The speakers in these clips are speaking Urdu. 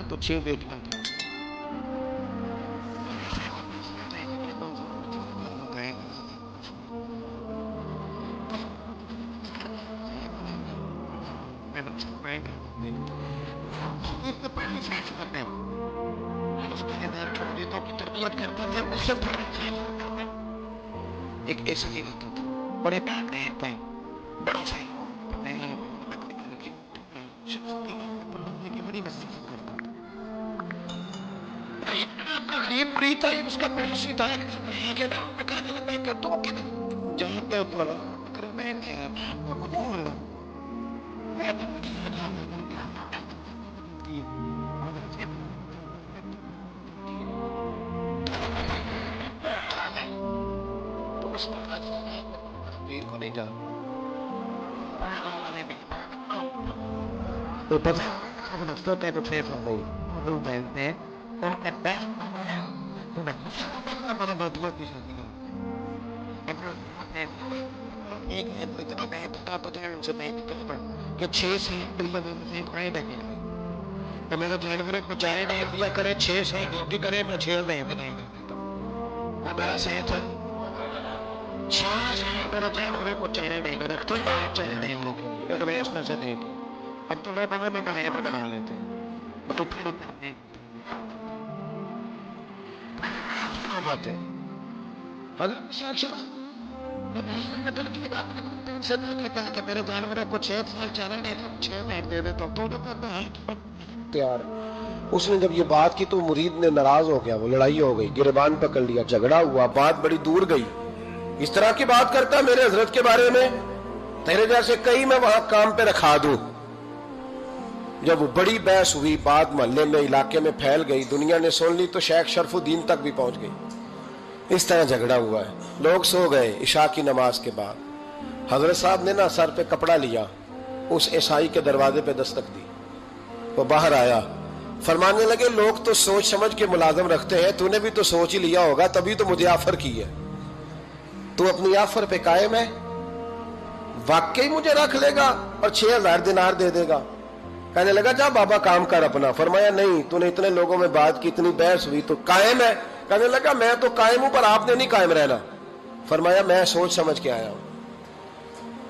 تو چھ بیٹیاں ایک ایسا ہی ہوتا تھا بڑے بڑا سا بڑی مستی کرتا اس کا سیدھا جہاں پہ کو نہیں جا تو چھ سے میرا ڈرائیور کو چاہے نہیں دیا کرے چھ سے کرے میں چھ نہیں میرا ڈرائیور کو چاہے نہیں رکھتا چاہے نہیں اس میں سے نہیں اب تو میں بنا لیتے تو پھر بات ہے میرے جانور کو 6 سال چلا نہیں 6 مہینے دے دیتا تیار. اس نے جب یہ بات کی تو مرید نے ناراض ہو گیا, وہ لڑائی ہو گئی, گریبان پکڑ لیا, جھگڑا ہوا, بات بڑی دور گئی. اس طرح کی بات کرتا میرے حضرت کے بارے میں, تیرے جیسے کئی میں وہاں کام پہ رکھا دوں. جب وہ بڑی بحث ہوئی, بات محلے میں علاقے میں پھیل گئی, دنیا نے سن لی تو شیخ شرف الدین تک بھی پہنچ گئی. اس طرح جھگڑا ہوا ہے. لوگ سو گئے عشاء کی نماز کے بعد. حضرت صاحب نے نا سر پہ کپڑا لیا, اس عیسائی کے دروازے پہ دستک دی. وہ باہر آیا, فرمانے لگے لوگ تو سوچ سمجھ کے ملازم رکھتے ہیں, تو نے بھی تو سوچ ہی لیا ہوگا تبھی تو مجھے آفر کی ہے. تو اپنی آفر پہ قائم ہے؟ واقعی مجھے رکھ لے گا اور 6000 دینار دے دے گا؟ کہنے لگا جا بابا کام کر اپنا. فرمایا نہیں, تو نے اتنے لوگوں میں بات کی, اتنی بحث ہوئی, تو قائم ہے؟ کہنے لگا میں تو قائم ہوں پر آپ نے نہیں قائم رہنا. فرمایا میں سوچ سمجھ کے آیا ہوں.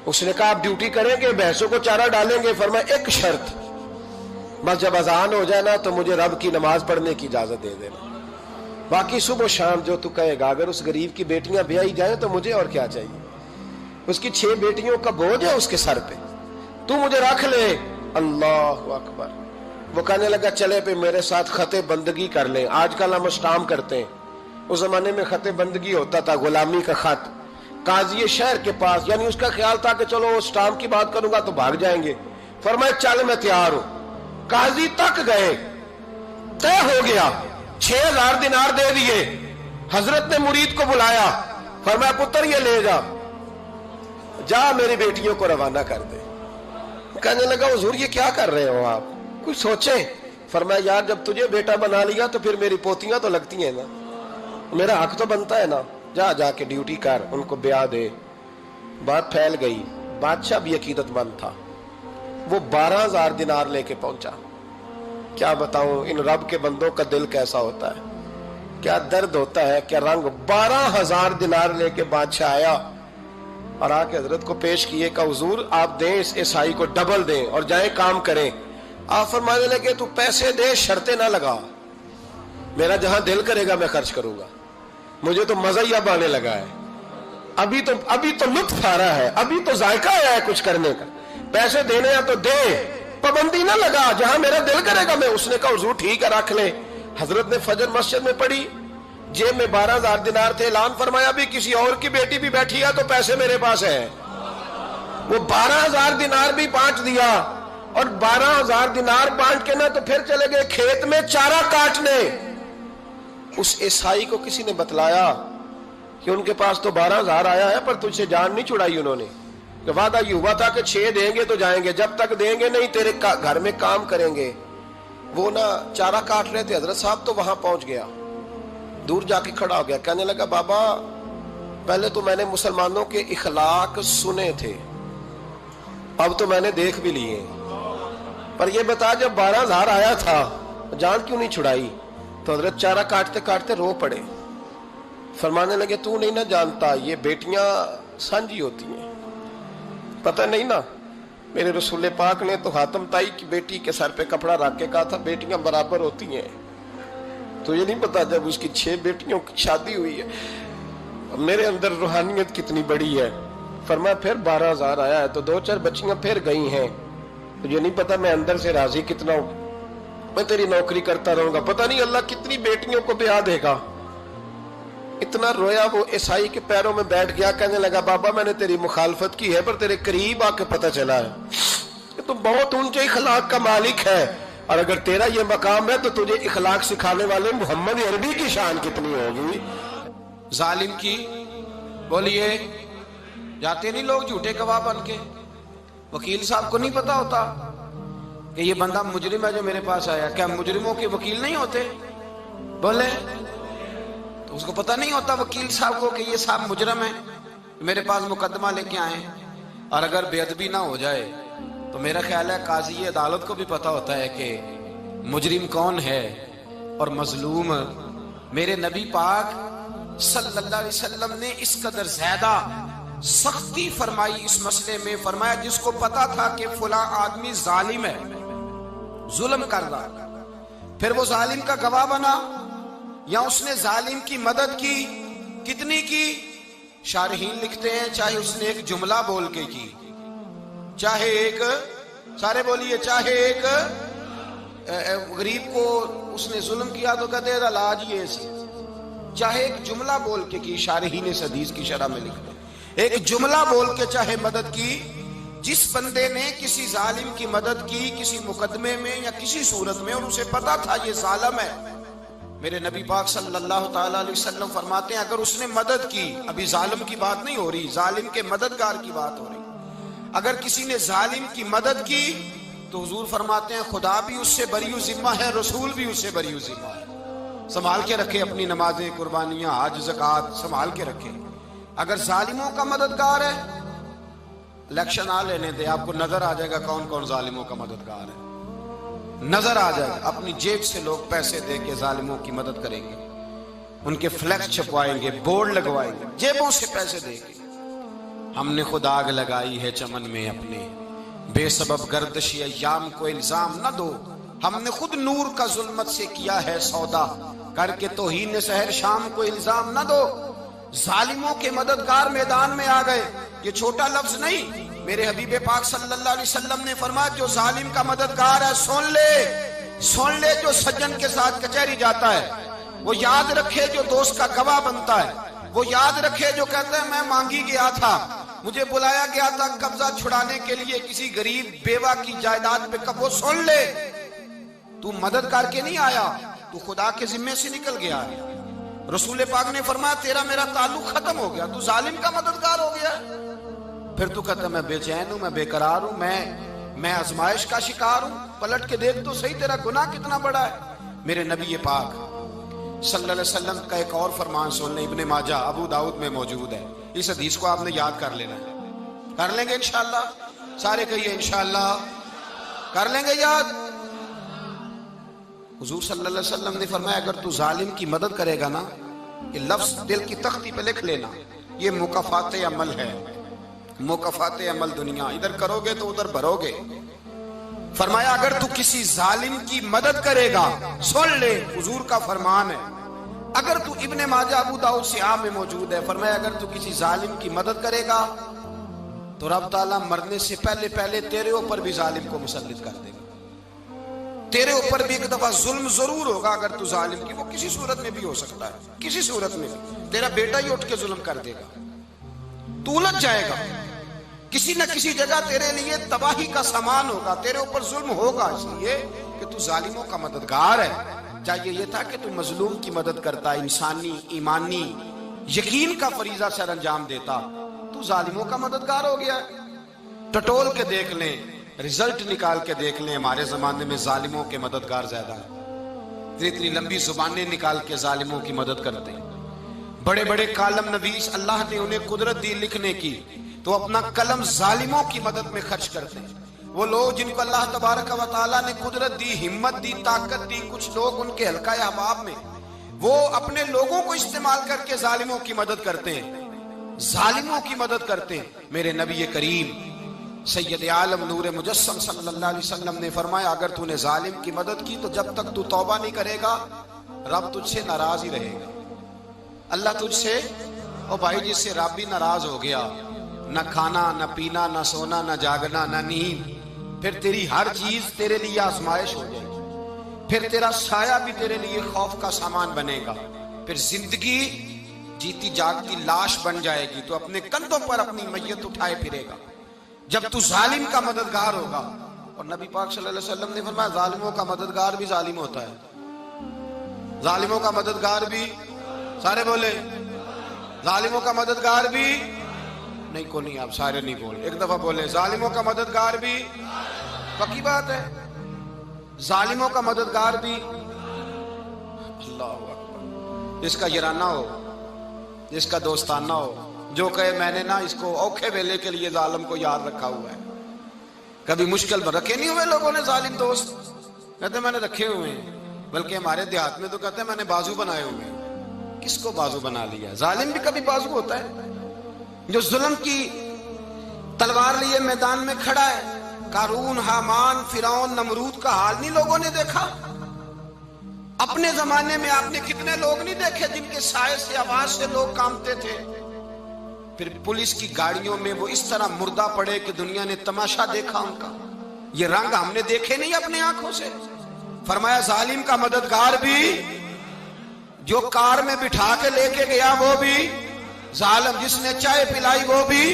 اس نے کہا آپ ڈیوٹی کریں گے, بحثوں کو چارہ ڈالیں گے؟ فرمایا ایک شرط, بس جب اذان ہو جائے نا تو مجھے رب کی نماز پڑھنے کی اجازت دے دینا, باقی صبح و شام جو تو کہے گا. اگر اس غریب کی بیٹیاں بیائی جائیں تو مجھے اور کیا چاہیے؟ اس کی 6 بیٹیوں کا بوجھ ہے اس کے سر پہ, تو مجھے رکھ لے. اللہ اکبر. وہ کہنے لگا چلے پہ میرے ساتھ خط بندگی کر لیں. آج کل ہم اسٹام کرتے ہیں, اس زمانے میں خط بندگی ہوتا تھا, غلامی کا خط. قاضی شہر کے پاس, یعنی اس کا خیال تھا کہ چلو اسٹام کی بات کروں گا تو بھاگ جائیں گے. فرمایا چل میں تیار ہوں. قاضی تک گئے, طے ہو گیا, 6000 دینار دے دیے. حضرت نے مرید کو بلایا, فرمایا پتر یہ لے جا, جا میری بیٹیوں کو روانہ کر دے. کہنے لگا حضور یہ کیا کر رہے ہو آپ, کچھ سوچیں. فرمایا یار جب تجھے بیٹا بنا لیا تو پھر میری پوتیاں تو لگتی ہیں نا, میرا حق تو بنتا ہے نا. جا کے ڈیوٹی کر, ان کو بیاہ دے. بات پھیل گئی. بادشاہ بھی عقیدت مند تھا, وہ 12000 دینار لے کے پہنچا. کیا بتاؤں ان رب کے بندوں کا دل کیسا ہوتا ہے, کیا درد ہوتا ہے, کیا رنگ. 12000 دینار لے کے بادشاہ آیا اور آ کے حضرت کو پیش کیے کہ حضور آپ دیں اس عیسائی کو, ڈبل دیں اور جائیں کام کریں. آپ فرمانے لگے تو پیسے دے, شرطیں نہ لگا, میرا جہاں دل کرے گا میں خرچ کروں گا. مجھے تو مزہ ہی اب آنے لگا ہے, ابھی تو لطف آ رہا ہے, ابھی تو ذائقہ آیا ہے کچھ کرنے کا. پیسے دینے ہیں تو دے, پابندی نہ لگا, جہاں میرا دل کرے گا میں. اس نے کہا حضور ٹھیک ہے رکھ لے. حضرت نے فجر مسجد میں پڑھی, جیب میں 12000 دینار تھے. اعلان فرمایا بھی کسی اور کی بیٹی بھی بیٹھی ہے تو پیسے میرے پاس ہیں. وہ 12000 دینار بھی بانٹ دیا, اور 12000 دینار بانٹ کے نا تو پھر چلے گئے کھیت میں چارہ کاٹنے. اس عیسائی کو کسی نے بتلایا کہ ان کے پاس تو 12000 آیا ہے پر تجھ سے جان نہیں چھڑائی انہوں نے. کہ وعدہ یہ ہوا تھا کہ 6 دیں گے تو جائیں گے, جب تک دیں گے نہیں تیرے گھر میں کام کریں گے. وہ نا چارہ کاٹ رہے تھے. حضرت صاحب تو وہاں پہنچ گیا, دور جا کے کھڑا ہو گیا. کہنے لگا بابا پہلے تو میں نے مسلمانوں کے اخلاق سنے تھے, اب تو میں نے دیکھ بھی لیے. پر یہ بتا جب 12,000 آیا تھا جان کیوں نہیں چھڑائی؟ تو حضرت چارہ کاٹتے کاٹتے رو پڑے. فرمانے لگے تو نہیں نہ جانتا یہ بیٹیاں سانجھی ہوتی ہیں, پتہ نہیں نا. میرے رسول پاک نے تو حاتم تائی کی بیٹی کے سر پہ کپڑا رکھ کے کہا تھا بیٹیاں برابر ہوتی ہیں. تو یہ نہیں پتا جب اس کی 6 بیٹیوں کی شادی ہوئی ہے میرے اندر روحانیت کتنی بڑی ہے. فرمایا پھر 12,000 آیا ہے تو 2-4 بچیاں پھر گئی ہیں. تجھے نہیں پتا میں اندر سے راضی کتنا ہوں, میں تیری نوکری کرتا رہوں گا, پتہ نہیں اللہ کتنی بیٹیوں کو بیاہ دے گا. اتنا رویا وہ عیسائی کے پیروں میں بیٹھ گیا, کہنے لگا بابا میں نے تیری مخالفت کی ہے پر تیرے قریب آ کے پتہ چلا ہے کہ تو بہت اونچے اخلاق کا مالک ہے, اور اگر تیرا یہ مقام ہے تو تجھے اخلاق سکھانے والے محمد عربی کی شان کتنی ہوگی. ظالم کی بولیے جاتے نہیں لوگ جھوٹے گواہ بن کے. وکیل صاحب کو نہیں پتا ہوتا کہ یہ بندہ مجرم ہے جو میرے پاس آیا. کیا مجرموں کے وکیل نہیں ہوتے؟ بولے تو اس کو پتہ نہیں ہوتا وکیل صاحب کو کہ یہ صاحب مجرم ہے, میرے پاس مقدمہ لے کے آئے. اور اگر بے ادبی نہ ہو جائے تو میرا خیال ہے قاضی عدالت کو بھی پتا ہوتا ہے کہ مجرم کون ہے اور مظلوم. میرے نبی پاک صلی اللہ علیہ وسلم نے اس قدر زیادہ سختی فرمائی اس مسئلے میں. فرمایا جس کو پتا تھا کہ فلاں آدمی ظالم ہے, ظلم کر رہا, پھر وہ ظالم کا گواہ بنا یا اس نے ظالم کی مدد کی, کتنی کی؟ شارحین لکھتے ہیں چاہے اس نے ایک جملہ بول کے کی, چاہے ایک, سارے بولیے, چاہے ایک غریب کو اس نے ظلم کیا تو کہتے ہیں علاج یہ سی, چاہے ایک جملہ بول کے کی. شارحین اس حدیث کی شرح میں لکھتے ہیں ایک جملہ بول کے چاہے مدد کی. جس بندے نے کسی ظالم کی مدد کی کسی مقدمے میں یا کسی صورت میں اور اسے پتا تھا یہ ظالم ہے, میرے نبی پاک صلی اللہ تعالی علیہ وسلم فرماتے ہیں اگر اس نے مدد کی, ابھی ظالم کی بات نہیں ہو رہی, ظالم کے مددگار کی بات ہو رہی, اگر کسی نے ظالم کی مدد کی تو حضور فرماتے ہیں خدا بھی اس سے بری و ذمہ ہے, رسول بھی اس سے بری و ذمہ ہے. سنبھال کے رکھے اپنی نمازیں, قربانیاں, حج, زکوٰۃ سنبھال کے رکھے. اگر ظالموں کا مددگار ہے, الیکشن آ لینے دے, آپ کو نظر آ جائے گا کون کون ظالموں کا مددگار ہے, نظر آ جائے گا. اپنی جیب سے لوگ پیسے دے کے ظالموں کی مدد کریں گے, ان کے فلیکس چھپوائیں گے, بورڈ لگوائیں گے, جیبوں سے پیسے دے کے. ہم نے خود آگ لگائی ہے چمن میں اپنے, بے سبب گردشی ایام کو الزام نہ دو. ہم نے خود نور کا ظلمت سے کیا ہے سودا, کر کے توہین سحر شام کو الزام نہ دو. ظالموں کے مددگار میدان میں آ گئے, یہ چھوٹا لفظ نہیں. میرے حبیب پاک صلی اللہ علیہ وسلم نے فرمایا جو ظالم کا مددگار ہے سن لے جو سجن کے ساتھ کچہری جاتا ہے, وہ یاد رکھے جو دوست کا گواہ بنتا ہے, وہ یاد رکھے جو کہتا ہے میں مانگی گیا تھا, مجھے بلایا گیا تھا قبضہ چھڑانے کے لیے کسی غریب بیوہ کی جائیداد پہ, کب وہ سن لے تو مدد کر کے نہیں آیا, تو خدا کے ذمے سے نکل گیا ہے. رسول پاک نے فرمایا تیرا میرا تعلق ختم ہو گیا, تو ظالم کا مددگار ہو گیا. پھر تو کہتا میں بے چین ہوں, میں بے قرار ہوں, میں آزمائش کا شکار ہوں. پلٹ کے دیکھ تو صحیح تیرا گناہ کتنا بڑا ہے. میرے نبی پاک صلی اللہ علیہ وسلم کا ایک اور فرمان سن لیں, ابن ماجہ ابو داؤد میں موجود ہے. اس حدیث کو آپ نے یاد کر لینا ہے, کر لیں گے انشاءاللہ, سارے کہیے انشاءاللہ کر لیں گے یاد. حضور صلی اللہ علیہ وسلم نے فرمایا اگر تو ظالم کی مدد کرے گا نا, یہ لفظ دل کی تختی پہ لکھ لینا, یہ مکافات عمل ہے, مکافات عمل دنیا, ادھر کرو گے تو ادھر بھرو گے. فرمایا اگر تو کسی ظالم کی مدد کرے گا, سن لے حضور کا فرمان ہے, اگر تو ابن ماجہ ابو داؤد سیاہ میں موجود ہے, فرمایا اگر تو کسی ظالم کی مدد کرے گا تو رب تعالیٰ مرنے سے پہلے تیرے اوپر بھی ظالم کو مسلط کر دے گا. تیرے اوپر بھی ایک دفعہ ظلم ضرور ہوگا اگر تو ظالم کی, وہ کسی صورت میں بھی ہو سکتا ہے, کسی صورت میں بھی تیرا بیٹا ہی اٹھ کے ظلم کر دے گا, تو الجھ جائے گا, کسی نہ کسی جگہ تیرے لیے تباہی کا سامان ہوگا, تیرے اوپر ظلم ہوگا, اس لیے کہ تو ظالموں کا مددگار ہے. چاہیے یہ تھا کہ تو مظلوم کی مدد کرتا, انسانی ایمانی یقین کا فریضہ سر انجام دیتا, تو ظالموں کا مددگار ہو گیا. ٹٹول کے دیکھ لیں, رزلٹ نکال کے دیکھ لیں, ہمارے زمانے میں ظالموں کے مددگار زیادہ ہیں. اتنی لمبی زبانیں نکال کے ظالموں کی مدد کرتے ہیں. بڑے بڑے کالم نویس اللہ نے انہیں قدرت دی لکھنے کی, تو اپنا قلم ظالموں کی مدد میں خرچ کرتے ہیں. وہ لوگ جن کو اللہ تبارک و تعالیٰ نے قدرت دی، ہمت دی، طاقت دی، کچھ لوگ ان کے حلقہ احباب میں وہ اپنے لوگوں کو استعمال کر کے ظالموں کی مدد کرتے ہیں، ظالموں کی مدد کرتے ہیں. میرے نبی کریم سید عالم نور مجسم صلی اللہ علیہ وسلم نے فرمایا اگر تو نے ظالم کی مدد کی تو جب تک تو توبہ نہیں کرے گا رب تجھ سے ناراض ہی رہے گا. اللہ تجھ سے، او بھائی جس سے رب بھی ناراض ہو گیا، نہ کھانا نہ پینا نہ سونا نہ جاگنا نہ نیند، پھر تیری ہر چیز تیرے لیے آزمائش ہو جائے گی، پھر تیرا سایہ بھی تیرے لیے خوف کا سامان بنے گا، پھر زندگی جیتی جاگتی لاش بن جائے گی، تو اپنے کندھوں پر اپنی میت اٹھائے پھرے گا جب تو ظالم کا مددگار ہوگا. اور نبی پاک صلی اللہ علیہ وسلم نے فرمایا ظالموں کا مددگار بھی ظالم ہوتا ہے. ظالموں کا مددگار بھی، سارے بولے ظالموں کا مددگار بھی نہیں، کو نہیں، آپ سارے نہیں بولے، ایک دفعہ بولے ظالموں کا مددگار بھی. پکی بات ہے، ظالموں کا مددگار بھی. اللہ اکبر. جس کا یارانہ ہو، جس کا دوستانہ ہو، جو کہے میں نے نا اس کو اوکھے ویلے کے لیے ظالم کو یاد رکھا ہوا ہے. کبھی مشکل میں رکھے نہیں ہوئے لوگوں نے ظالم دوست؟ کہتے میں نے رکھے ہوئے ہیں، بلکہ ہمارے دیہات میں تو کہتے ہیں میں نے بازو بنائے ہوئے ہیں. کس کو بازو بنا لیا؟ ظالم بھی کبھی بازو ہوتا ہے. جو ظلم کی تلوار لیے میدان میں کھڑا ہے، قارون، حامان، فرعون، نمرود کا حال نہیں لوگوں نے دیکھا؟ اپنے زمانے میں آپ نے کتنے لوگ نہیں دیکھے جن کے سائے سے، آواز سے لوگ کانپتے تھے؟ پھر پولیس کی گاڑیوں میں وہ اس طرح مردہ پڑے کہ دنیا نے تماشا دیکھا ان کا. یہ رنگ ہم نے دیکھے نہیں اپنے آنکھوں سے. فرمایا ظالم کا مددگار بھی، جو کار میں بٹھا کے لے کے گیا وہ بھی ظالم، جس نے چائے پلائی وہ بھی،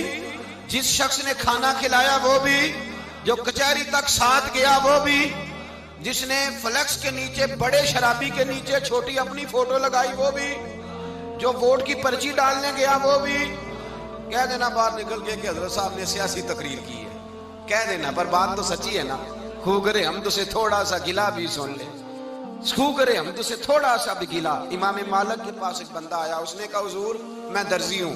جس شخص نے کھانا کھلایا وہ بھی، جو کچہری تک ساتھ گیا وہ بھی، جس نے فلیکس کے نیچے، بڑے شرابی کے نیچے چھوٹی اپنی فوٹو لگائی وہ بھی، جو ووٹ کی پرچی ڈالنے گیا وہ بھی. کہہ دینا باہر نکل کے کہ حضرت صاحب نے سیاسی تقریر کی ہے، کہہ دینا، پر بات تو سچی ہے نا. خوگرے حمد سے تھوڑا سا گلا بھی سن لے، خوگرے حمد سے تھوڑا سا بھی گلا. امام مالک کے پاس ایک بندہ آیا، اس نے کہا حضور میں درزی ہوں،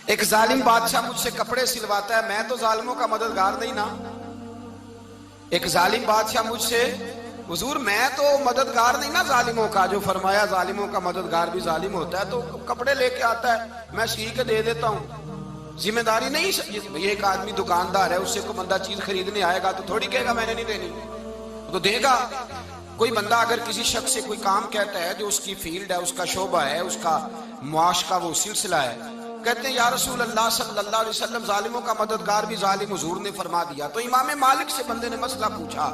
ایک ظالم بادشاہ مجھ سے کپڑے سلواتا ہے، میں تو ظالموں کا مددگار نہیں نا. ایک ظالم بادشاہ مجھ سے، حضور میں تو مددگار نہیں نا ظالموں کا. جو فرمایا ظالموں کا مددگار بھی ظالم ہوتا ہے، تو کپڑے لے کے آتا ہے میں سی کے دے دیتا ہوں، ذمہ داری نہیں. یہ ایک آدمی دکاندار ہے، اس سے کوئی بندہ چیز خریدنے آئے گا تو تھوڑی کہے گا میں نے نہیں دینی، تو دے گا. کوئی بندہ اگر کسی شخص سے کوئی کام کہتا ہے جو اس کی فیلڈ ہے، اس کا شعبہ ہے، اس کا معاش کا وہ سلسلہ ہے، کہتے ہیں یا رسول اللہ صلی اللہ علیہ وسلم ظالموں کا مددگار بھی ظالم، حضور نے فرما دیا. تو امام مالک سے بندے نے مسئلہ پوچھا،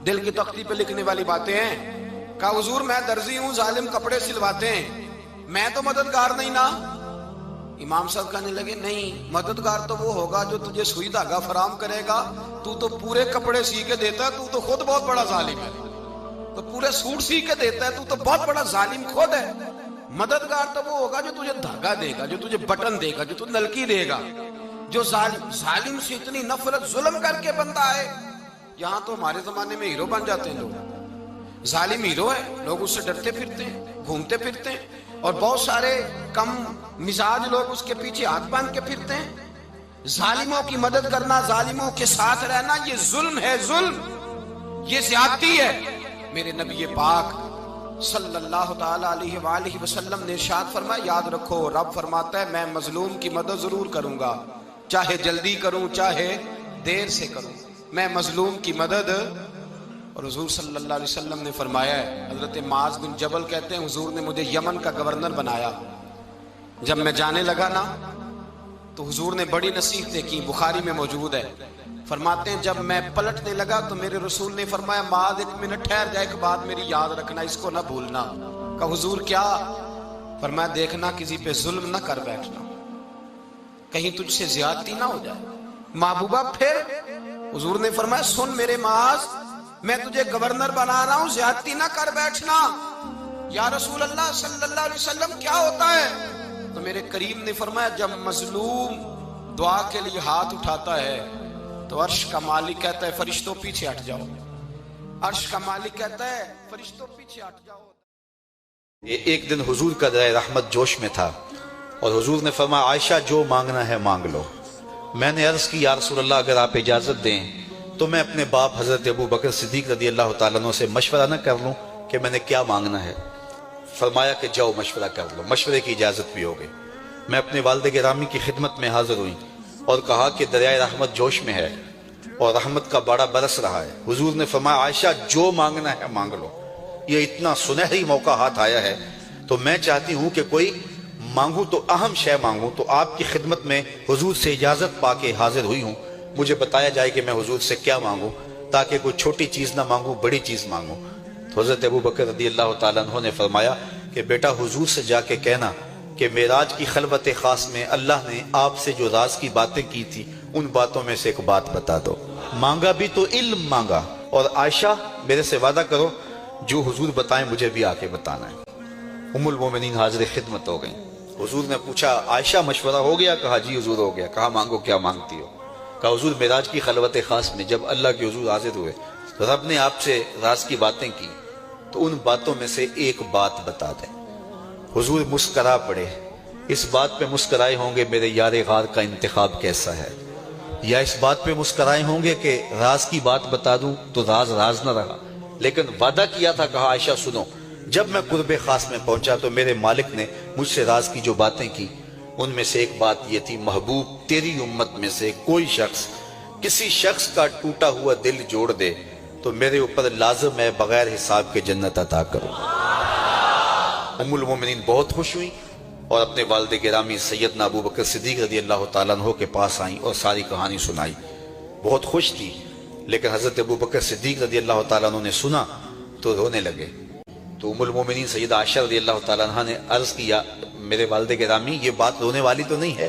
دل کی تختی پہ لکھنے والی باتیں ہیں. کہا حضور میں درزی ہوں، ظالم کپڑے سلواتے ہیں، میں تو مددگار نہیں نا. امام صاحب کہنے لگے نہیں، مددگار تو وہ ہوگا جو تجھے سوئی دھاگا فراہم کرے گا. تو پورے کپڑے سی کے دیتا ہے، تو خود بہت بڑا ظالم ہے. تو پورے سوٹ سی کے دیتا ہے، تو بہت بڑا ظالم خود ہے. مددگار تو وہ ہوگا جو تجھے دھاگا دے گا، جو تجھے بٹن دے گا، جو تجھے نلکی دے گا. جو ظالم سے اتنی نفرت ظلم کر کے بندہ ہے. یہاں تو ہمارے زمانے میں ہیرو بن جاتے ہیں لوگ، ظالم ہیرو ہے، لوگ اس سے ڈرتے پھرتے ہیں، گھومتے پھرتے ہیں، اور بہت سارے کم مزاج لوگ اس کے پیچھے ہاتھ باندھ کے پھرتے ہیں. ظالموں کی مدد کرنا، ظالموں کے ساتھ رہنا، یہ ظلم ہے، ظلم، یہ زیادتی ہے. میرے نبی پاک صلی اللہ تعالی علیہ وآلہ وسلم نے ارشاد فرمایا یاد رکھو، رب فرماتا ہے میں مظلوم کی مدد ضرور کروں گا، چاہے جلدی کروں چاہے دیر سے کروں، میں مظلوم کی مدد. اور حضور صلی اللہ علیہ وسلم نے فرمایا ہے، حضرت معاذ بن جبل کہتے ہیں حضور نے مجھے یمن کا گورنر بنایا. جب میں جانے لگا نا تو حضور نے بڑی نصیحتیں کی، بخاری میں موجود ہے. فرماتے ہیں جب میں پلٹنے لگا تو میرے رسول نے فرمایا معاذ ایک منٹ ٹھہر جا، ایک بات میری یاد رکھنا، اس کو نہ بھولنا. کہا حضور کیا؟ فرمایا دیکھنا کسی پہ ظلم نہ کر بیٹھنا، کہیں تجھ سے زیادتی نہ ہو جائے. محبوبہ پھر حضور نے فرمایا سن میرے معاذ، میں تجھے گورنر بنا رہا ہوں، زیادتی نہ کر بیٹھنا. یا رسول اللہ صلی اللہ علیہ وسلم کیا ہوتا ہے؟ تو میرے کریم نے فرمایا جب مظلوم دعا کے لیے ہاتھ اٹھاتا ہے تو عرش کا مالک کہتا ہے فرشتوں پیچھے ہٹ جاؤ. عرش کا مالک کہتا ہے فرشتوں پیچھے ہٹ جاؤ. ایک دن حضور کا درہ رحمت جوش میں تھا، اور حضور نے فرمایا عائشہ جو مانگنا ہے مانگ لو۔ میں نے عرض کی یا رسول اللہ اگر آپ اجازت دیں تو میں اپنے باپ حضرت ابو بکر صدیق رضی اللہ تعالیٰ عنہ سے مشورہ نہ کر لوں کہ میں نے کیا مانگنا ہے؟ فرمایا کہ جاؤ مشورہ کر لو۔ مشورے کی اجازت بھی ہو گئی۔ میں اپنے والد گرامی کی خدمت میں حاضر ہوئی اور کہا کہ دریائے رحمت جوش میں ہے اور رحمت کا باڑا برس رہا ہے۔ حضور نے فرمایا عائشہ جو مانگنا ہے مانگ لو، یہ اتنا سنہری موقع ہاتھ آیا ہے تو میں چاہتی ہوں کہ کوئی مانگوں تو اہم شے مانگوں، تو آپ کی خدمت میں حضور سے اجازت پا کے حاضر ہوئی ہوں۔ مجھے بتایا جائے کہ میں حضور سے کیا مانگوں تاکہ کوئی چھوٹی چیز نہ مانگوں، بڑی چیز مانگوں۔ تو حضرت ابو بکر رضی اللہ تعالیٰ عنہ نے فرمایا کہ بیٹا حضور سے جا کے کہنا کہ معراج کی خلوت خاص میں اللہ نے آپ سے جو راز کی باتیں کی تھی ان باتوں میں سے ایک بات بتا دو۔ مانگا بھی تو علم مانگا، اور عائشہ میرے سے وعدہ کرو جو حضور بتائیں مجھے بھی آ کے بتانا ہے۔ ام المومنین حاضر خدمت ہو گئیں۔ حضور نے پوچھا عائشہ مشورہ ہو گیا؟ کہا جی حضور ہو گیا۔ کہا مانگو کیا مانگتی ہو؟ کہا حضور معراج کی خلوت خاص میں جب اللہ کے حضور حاضر ہوئے رب نے آپ سے راز کی باتیں کی تو ان باتوں میں سے ایک بات بتا دیں۔ حضور مسکرا پڑے۔ اس بات پہ مسکرائے ہوں گے میرے یار غار کا انتخاب کیسا ہے، یا اس بات پہ مسکرائے ہوں گے کہ راز کی بات بتا دوں تو راز راز نہ رہا، لیکن وعدہ کیا تھا۔ کہا عائشہ سنو، جب میں قرب خاص میں پہنچا تو میرے مالک نے مجھ سے راز کی جو باتیں کی ان میں سے ایک بات یہ تھی، محبوب تیری امت میں سے کوئی شخص کسی شخص کا ٹوٹا ہوا دل جوڑ دے تو میرے اوپر لازم ہے بغیر حساب کے جنت عطا کروں۔ ام المومنین بہت خوش ہوئی اور اپنے والد گرامی سیدنا ابو بکر صدیق رضی اللہ تعالیٰ عنہ کے پاس آئیں اور ساری کہانی سنائی۔ بہت خوش تھی، لیکن حضرت ابو بکر صدیق رضی اللہ تعالیٰ عنہ نے سنا تو رونے لگے۔ تو ام المومنین سیدہ عائشہ رضی اللہ تعالیٰ عنہ نے عرض کیا میرے والد گرامی یہ بات رونے والی تو نہیں ہے،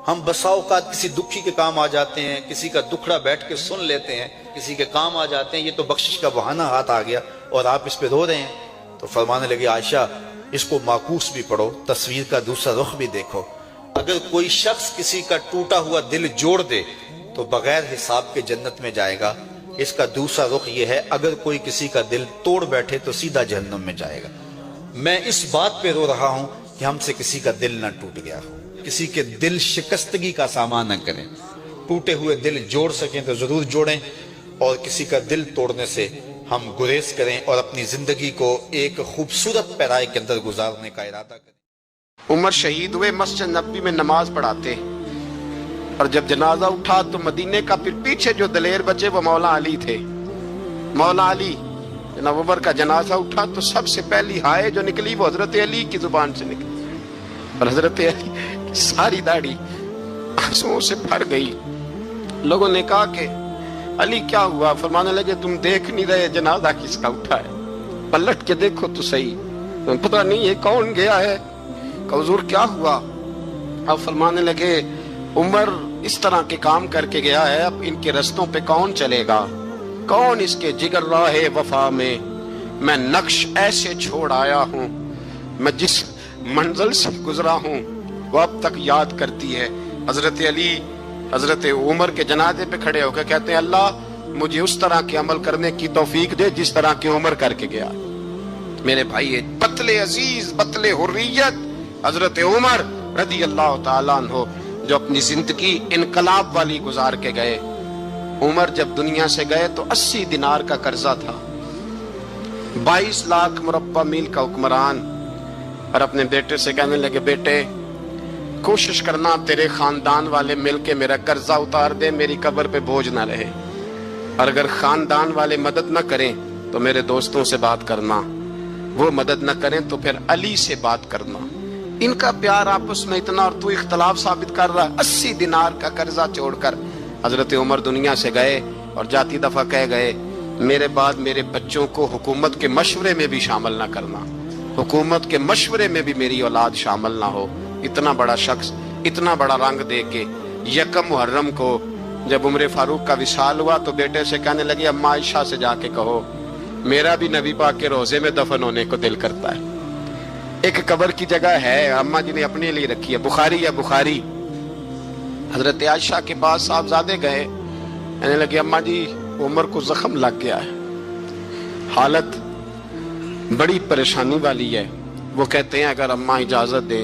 ہم بسا اوقات کسی دکھی کے کام آ جاتے ہیں، کسی کا دکھڑا بیٹھ کے سن لیتے ہیں، کسی کے کام آ جاتے ہیں، یہ تو بخشش کا بہانہ ہاتھ آ گیا اور آپ اس پہ رو رہے ہیں۔ تو فرمانے لگے عائشہ اس کو معکوس بھی پڑھو، تصویر کا دوسرا رخ بھی دیکھو۔ اگر کوئی شخص کسی کا ٹوٹا ہوا دل جوڑ دے تو بغیر حساب کے جنت میں جائے گا، اس کا دوسرا رخ یہ ہے اگر کوئی کسی کا دل توڑ بیٹھے تو سیدھا جہنم میں جائے گا۔ میں اس بات پہ رو رہا ہوں کہ ہم سے کسی کا دل نہ ٹوٹ گیا ہو، کسی کے دل شکستگی کا سامان نہ کریں۔ ٹوٹے ہوئے دل جوڑ سکیں تو ضرور جوڑیں، اور کسی کا دل توڑنے سے ہم گریز کریں اور اپنی زندگی کو ایک خوبصورت پیرائے کے اندر گزارنے کا ارادہ کریں۔ عمر شہید ہوئے، مسجد نبوی میں نماز پڑھاتے، اور جب جنازہ اٹھا تو مدینے کا پھر پیچھے جو دلیر بچے وہ مولا علی تھے۔ مولا علی جناب عمر کا جنازہ اٹھا تو سب سے پہلی ہائے جو نکلی وہ حضرت علی کی زبان سے نکلی، اور حضرت علی کی ساری داڑھی آنسوؤں سے بھر گئی۔ لوگوں نے کہا کہ علی کیا ہوا؟ فرمانے لگے تم دیکھ نہیں رہے جنازہ کس کا اٹھا ہے، پلٹ کے دیکھو تو صحیح، تمہیں پتہ نہیں یہ کون گیا ہے؟ کہ حضور کیا ہوا؟ اب فرمانے لگے عمر اس طرح کے کام کر کے گیا ہے، اب ان کے رستوں پہ کون چلے گا؟ کون اس کے جگر راہ وفا میں میں نقش ایسے چھوڑ آیا ہوں، میں جس منزل سے گزرا ہوں وہ اب تک یاد کرتی ہے۔ حضرت علی حضرت عمر کے جنازے پہ کھڑے ہو کے کہتے ہیں اللہ مجھے اس طرح کے عمل کرنے کی توفیق دے جس طرح کی عمر کر کے گیا۔ میرے بھائی بطل عزیز، بطل حریت حضرت عمر رضی اللہ تعالیٰ عنہ جو اپنی زندگی انقلاب والی گزار کے گئے۔ عمر جب دنیا سے گئے تو 80 دینار کا قرضہ تھا، 22 لاکھ مربع میل کا حکمران، اور اپنے بیٹے سے کہنے لگے بیٹے کوشش کرنا تیرے خاندان والے مل کے میرا قرضہ اتار دے، میری قبر پہ بوجھ نہ رہے، اور اگر خاندان والے مدد نہ کریں تو میرے دوستوں سے بات کرنا، وہ مدد نہ کریں تو پھر علی سے بات کرنا۔ ان کا پیار آپس میں اتنا، اور تو اختلاف ثابت کر رہا ہے۔ 80 دینار کا قرضہ چھوڑ کر حضرت عمر دنیا سے گئے، اور جاتی دفعہ کہہ گئے میرے بعد میرے بچوں کو حکومت کے مشورے میں بھی شامل نہ کرنا، حکومت کے مشورے میں بھی میری اولاد شامل نہ ہو۔ اتنا بڑا شخص اتنا بڑا رنگ دے کے یکم محرم کو جب عمر فاروق کا وصال ہوا تو بیٹے سے کہنے لگے اماں عائشہ سے جا کے کہو میرا بھی نبی پاک کے روزے میں دفن ہونے کو دل کرتا ہے۔ ایک قبر کی جگہ ہے اماں جی نے اپنے لیے رکھی ہے، بخاری ہے بخاری۔ حضرت عائشہ کے پاس صاحبزادے گئے، کہنے لگے اماں جی عمر کو زخم لگ گیا ہے، حالت بڑی پریشانی والی ہے۔ وہ کہتے ہیں اگر اماں اجازت دے